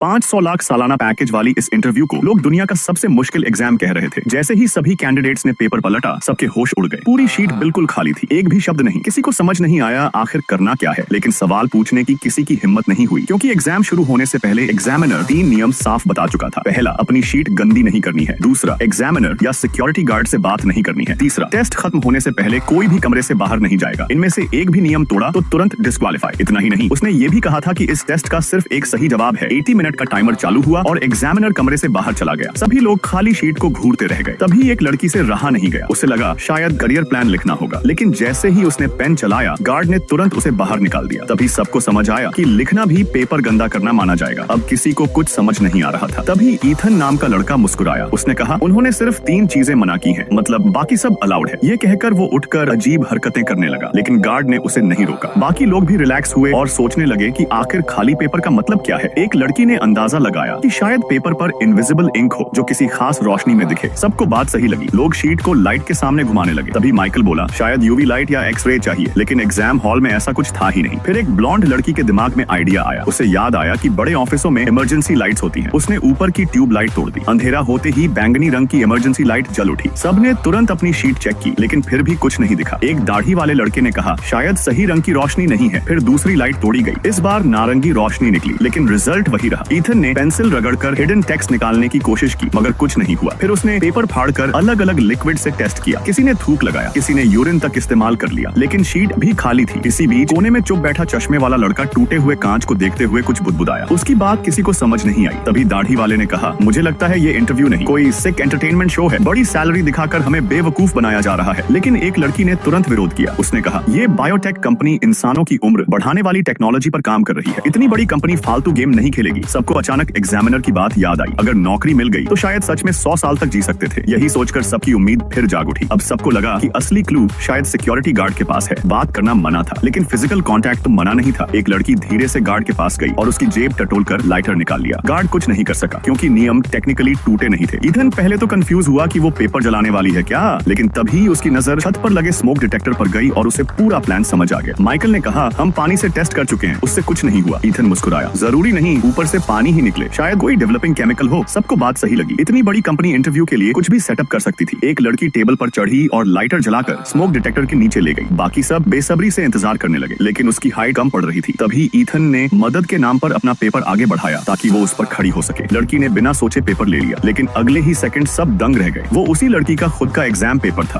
500 लाख सालाना पैकेज वाली इस इंटरव्यू को लोग दुनिया का सबसे मुश्किल एग्जाम कह रहे थे। जैसे ही सभी कैंडिडेट्स ने पेपर पलटा, सबके होश उड़ गए। पूरी शीट बिल्कुल खाली थी, एक भी शब्द नहीं। किसी को समझ नहीं आया आखिर करना क्या है, लेकिन सवाल पूछने की किसी की हिम्मत नहीं हुई, क्योंकि एग्जाम शुरू होने से पहले एग्जामिनर 3 नियम साफ बता चुका था। पहला, अपनी शीट गंदी नहीं करनी है। दूसरा, एग्जामिनर या सिक्योरिटी गार्ड से बात नहीं करनी है। तीसरा, टेस्ट खत्म होने से पहले कोई भी कमरे से बाहर नहीं जाएगा। इनमें से एक भी नियम तोड़ा तो तुरंत डिस्क्वालीफाई। इतना ही नहीं, उसने ये भी कहा था कि इस टेस्ट का सिर्फ एक सही जवाब है। 80 मिनट का टाइमर चालू हुआ और एग्जामिनर कमरे से बाहर चला गया। सभी लोग खाली शीट को घूरते रह गए। तभी एक लड़की से रहा नहीं गया। उसे लगा शायद करियर प्लान लिखना होगा, लेकिन जैसे ही उसने पेन चलाया, गार्ड ने तुरंत उसे बाहर निकाल दिया। तभी सबको समझ आया कि लिखना भी पेपर गंदा करना माना जाएगा। अब किसी को कुछ समझ नहीं आ रहा था। तभी ईथन नाम का लड़का मुस्कुराया। उसने कहा, उन्होंने सिर्फ 3 चीजें मना की हैं, मतलब बाकी सब अलाउड है। ये कहकर वो उठकर अजीब हरकतें करने लगा, लेकिन गार्ड ने उसे नहीं रोका। बाकी लोग भी रिलैक्स हुए और सोचने लगे कि आखिर खाली पेपर का मतलब क्या है। एक लड़की ने अंदाजा लगाया कि शायद पेपर पर इनविजिबल इंक हो, जो किसी खास रोशनी में दिखे। सबको बात सही लगी। लोग शीट को लाइट के सामने घुमाने लगे। तभी माइकल बोला, शायद यूवी लाइट या एक्सरे चाहिए, लेकिन एग्जाम हॉल में ऐसा कुछ था ही नहीं। फिर एक ब्लॉन्ड लड़की के दिमाग में आइडिया आया। उसे याद आया कि बड़े ऑफिसों में इमरजेंसी लाइट्स होती हैं। उसने ऊपर की ट्यूब लाइट तोड़ दी। अंधेरा होते ही बैंगनी रंग की इमरजेंसी लाइट जल उठी। सबने तुरंत अपनी शीट चेक की, लेकिन फिर भी कुछ नहीं दिखा। एक दाढ़ी वाले लड़के ने कहा, शायद सही रंग की रोशनी नहीं है। फिर दूसरी लाइट तोड़ी गई। इस बार नारंगी रोशनी निकली, लेकिन रिजल्ट वही रहा। ईथन ने पेंसिल रगड़कर हिडन टेक्स्ट निकालने की कोशिश की, मगर कुछ नहीं हुआ। फिर उसने पेपर फाड़कर अलग अलग लिक्विड से टेस्ट किया। किसी ने थूक लगाया, किसी ने यूरिन तक इस्तेमाल कर लिया, लेकिन शीट भी खाली थी। इसी बीच कोने में चुप बैठा चश्मे वाला लड़का टूटे हुए कांच को देखते हुए कुछ बुदबुदाया। उसकी बात किसी को समझ नहीं आई। तभी दाढ़ी वाले ने कहा, मुझे लगता है ये इंटरव्यू नहीं, कोई सिक एंटरटेनमेंट शो है। बड़ी सैलरी दिखाकर हमें बेवकूफ बनाया जा रहा है। लेकिन एक लड़की ने तुरंत विरोध किया। उसने कहा, ये बायोटेक कंपनी इंसानों की उम्र बढ़ाने वाली टेक्नोलॉजी पर काम कर रही है। इतनी बड़ी कंपनी फालतू गेम नहीं खेलेगी। सबको अचानक एग्जामिनर की बात याद आई। अगर नौकरी मिल गई तो शायद सच में 100 साल तक जी सकते थे। यही सोचकर सबकी उम्मीद फिर जाग उठी। अब सबको लगा कि असली क्लू शायद सिक्योरिटी गार्ड के पास है। बात करना मना था, लेकिन फिजिकल कांटेक्ट तो मना नहीं था। एक लड़की धीरे से गार्ड के पास गई और उसकी जेब टटोलकर लाइटर निकाल लिया। गार्ड कुछ नहीं कर सका, क्योंकि नियम टेक्निकली टूटे नहीं थे। ईथन पहले तो कंफ्यूज हुआ कि वो पेपर जलाने वाली है क्या, लेकिन तभी उसकी नजर छत पर लगे स्मोक डिटेक्टर पर गई और उसे पूरा प्लान समझ आ गया। माइकल ने कहा, हम पानी से टेस्ट कर चुके हैं, उससे कुछ नहीं हुआ। ईथन मुस्कुराया, जरूरी नहीं ऊपर से पानी ही निकले, शायद कोई डेवलपिंग केमिकल हो। सबको बात सही लगी। इतनी बड़ी कंपनी इंटरव्यू के लिए कुछ भी सेटअप कर सकती थी। एक लड़की टेबल पर चढ़ी और लाइटर जलाकर स्मोक डिटेक्टर के नीचे ले गई। बाकी सब बेसब्री से इंतजार करने लगे, लेकिन उसकी हाइट कम पड़ रही थी। तभी ईथन ने मदद के नाम पर अपना पेपर आगे बढ़ाया ताकि वो उस पर खड़ी हो सके। लड़की ने बिना सोचे पेपर ले लिया, लेकिन अगले ही सेकंड सब दंग रह गए। वो उसी लड़की का खुद का एग्जाम पेपर था।